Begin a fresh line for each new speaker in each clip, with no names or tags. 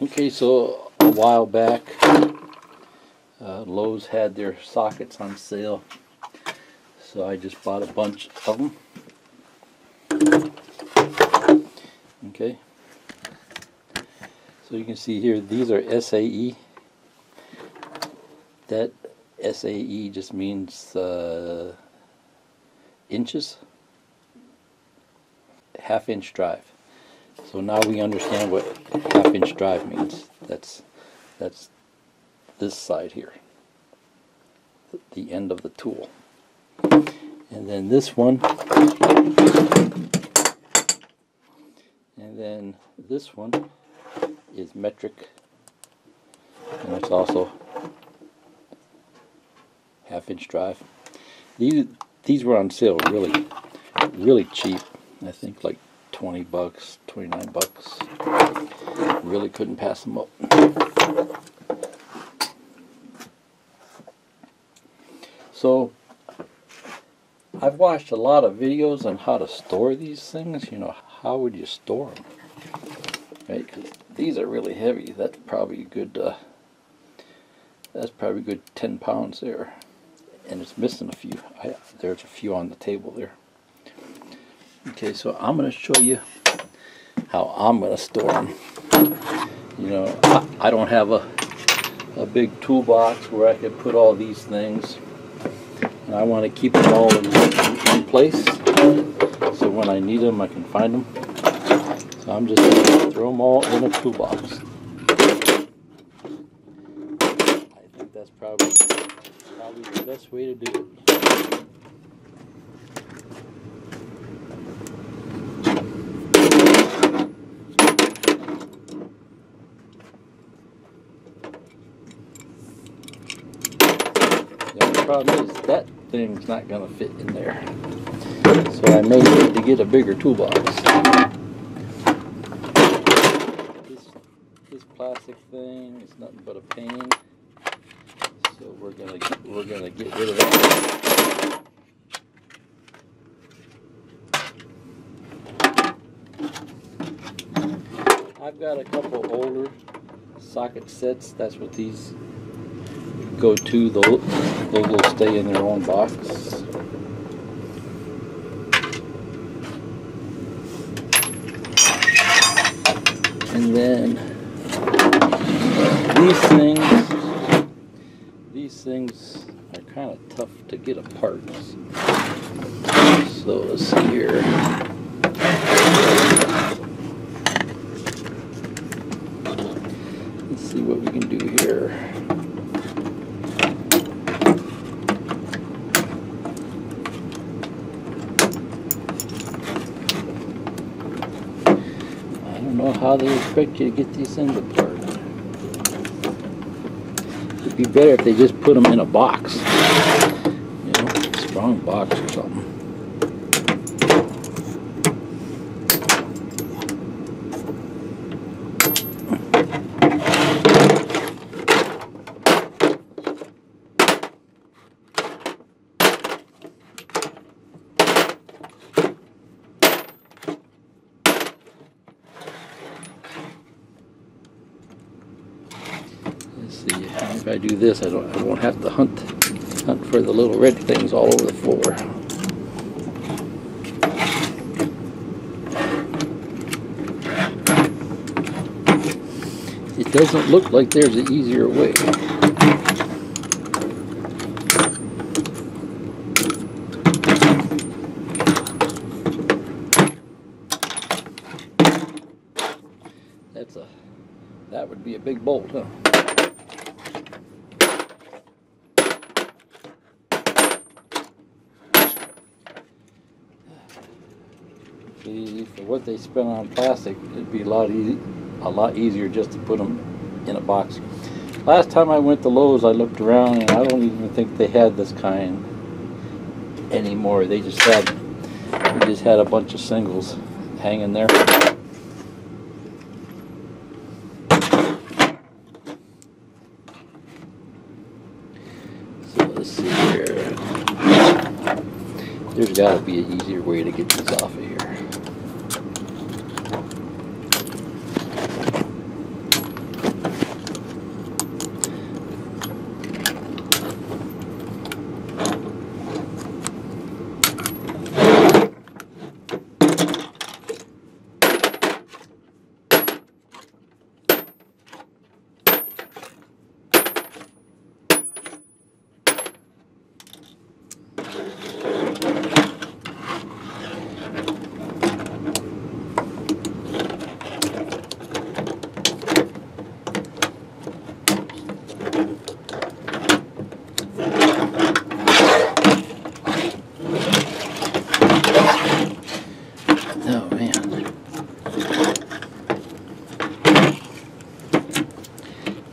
Okay, so a while back, Lowe's had their sockets on sale, so I just bought a bunch of them. Okay, so you can see here, these are SAE. That SAE just means inches, half-inch drive. So now we understand what half-inch drive means. That's this side here, the end of the tool. And then this one, and then this one is metric, and it's also half-inch drive. These were on sale really cheap. I think like 20 bucks, 29 bucks. Really couldn't pass them up. So I've watched a lot of videos on how to store these things. You know, how would you store them? Right? 'Cause these are really heavy. That's probably a good 10 pounds there. And it's missing a few. There's a few on the table there. Okay, so I'm going to show you how I'm going to store them. You know, I don't have a big toolbox where I could put all these things. And I want to keep them all in one place, so when I need them I can find them. So I'm just going to throw them all in a toolbox. I think that's probably the best way to do it. The only problem is that thing's not going to fit in there. So I may need to get a bigger toolbox. This plastic thing is nothing but a pain. So we're gonna get rid of that. I've got a couple older socket sets. That's what these go to. Those will stay in their own box. And then these things are kind of tough to get apart. So let's see here. Let's see what we can do here. I don't know how they expect you to get these things apart. It'd be better if they just put them in a box, you know, a strong box or something. Let's see, if I do this, I won't have to hunt for the little red things all over the floor. It doesn't look like there's an easier way. That would be a big bolt, huh? See, for what they spent on plastic, it'd be a lot easier just to put them in a box. Last time I went to Lowe's, I looked around, and I don't even think they had this kind anymore. They just had a bunch of singles hanging there. So let's see here. There's got to be an easier way to get these off of here.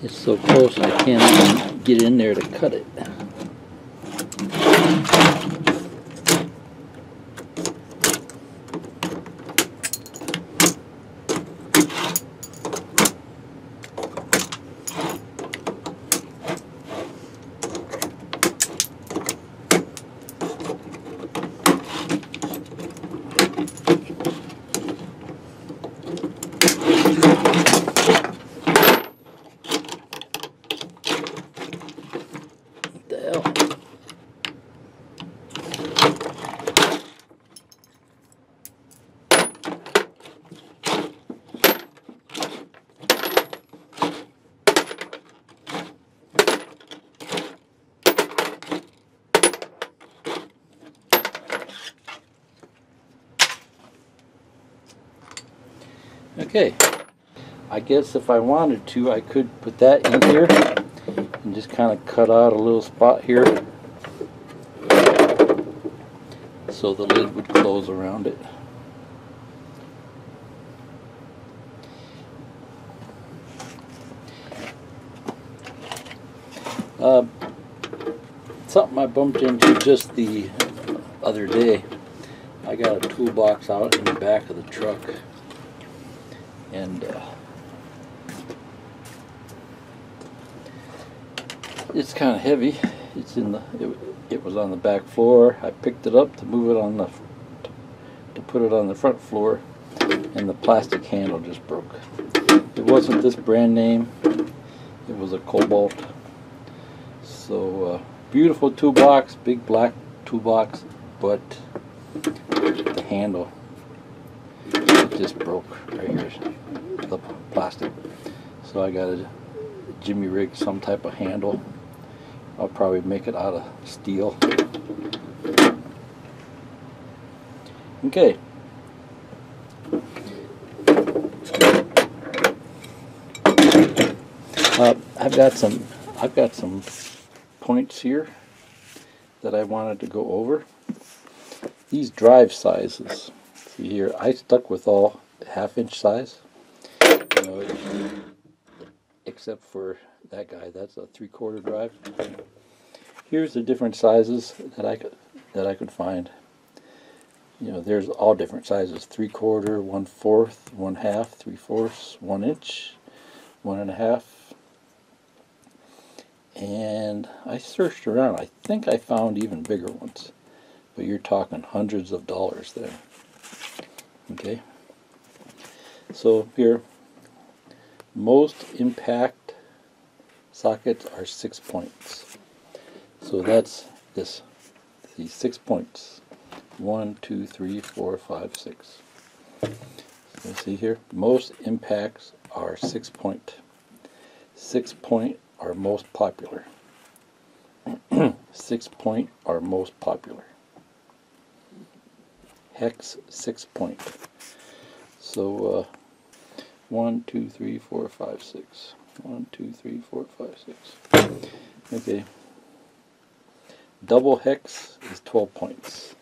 It's so close I can't even get in there to cut it. What the hell? Okay, I guess if I wanted to, I could put that in here and just kind of cut out a little spot here so the lid would close around it. Something I bumped into just the other day. I got a toolbox out in the back of the truck, and it's kind of heavy. It's in the it was on the back floor. I picked it up to move it on the to put it on the front floor, and the plastic handle just broke. It wasn't this brand name. It was a Kobalt. So beautiful toolbox, big black toolbox, but the handle, it just broke right here, the plastic. So I got to jimmy rig some type of handle. I'll probably make it out of steel. Okay. I've got some points here that I wanted to go over. These drive sizes. See here, I stuck with all 1/2 inch size. You know, except for that guy, that's a 3/4 drive. Here's the different sizes that I could find. You know, there's all different sizes: 3/4, 1/4, 1/2, 3/4, 1 inch, 1.5. And I searched around. I think I found even bigger ones, but you're talking hundreds of dollars there. Okay. So here, most impact sockets are 6 points. So that's this. See, 6 points. 1, 2, 3, 4, 5, 6. So see here, most impacts are 6 point. 6 point are most popular. 6 point are most popular. Hex 6 point. So 1, 2, 3, 4, 5, 6. 1, 2, 3, 4, 5, 6. Okay. Double hex is 12 points.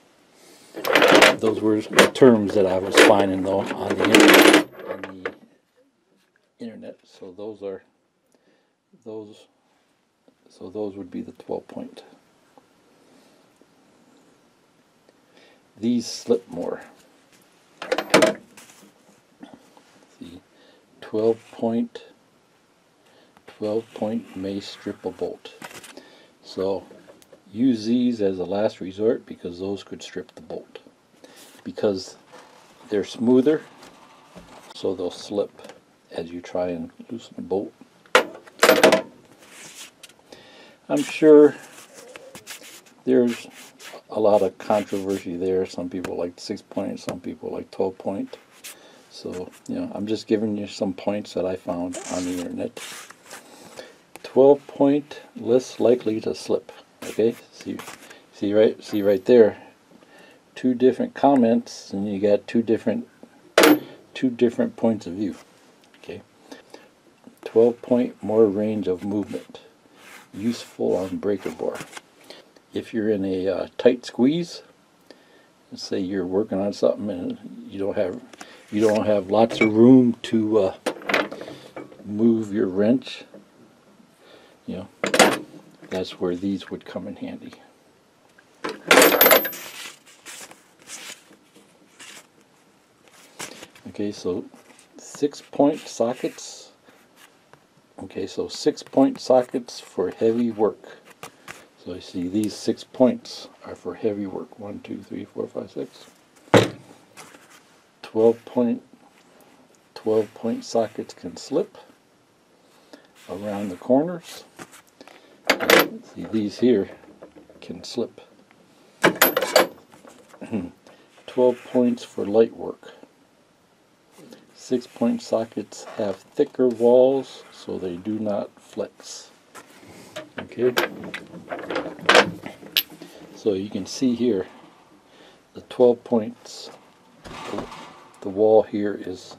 Those were the terms that I was finding though on the internet. So those are those. So those would be the 12 point. These slip more. See, 12 point may strip a bolt. So use these as a last resort, because those could strip the bolt. Because they're smoother, so they'll slip as you try and loosen the bolt. I'm sure there's a lot of controversy there. Some people like 6 point, some people like 12 point. So, you know, I'm just giving you some points that I found on the internet. 12 point, less likely to slip. Okay, see right there. 2 different comments, and you got two different points of view. Okay, 12 point, more range of movement, useful on breaker bar. If you're in a tight squeeze, let's say you're working on something and you don't have lots of room to move your wrench, You know, that's where these would come in handy. Okay, so 6-point sockets. Okay, so 6-point sockets for heavy work. So I see these 6 points are for heavy work. 1, 2, 3, 4, 5, 6. 12-point sockets can slip around the corners. See, these here can slip. 12 points for light work. 6-point sockets have thicker walls, so they do not flex. Okay. So you can see here, the 12 points, the wall here is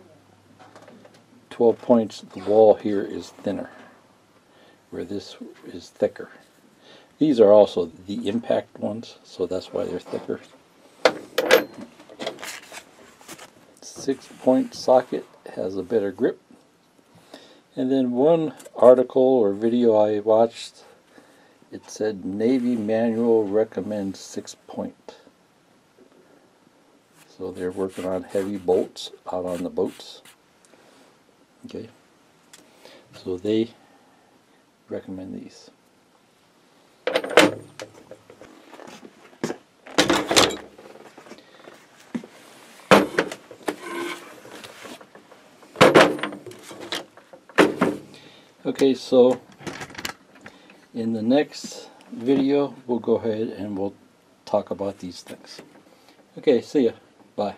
12 points. The wall here is thinner, where this is thicker. These are also the impact ones, so that's why they're thicker. 6-point socket has a better grip. And then one article or video I watched, it said Navy manual recommends 6-point. So they're working on heavy bolts out on the boats. Okay, so they recommend these. Okay, so in the next video we'll go ahead and we'll talk about these things. Okay, see ya. Bye.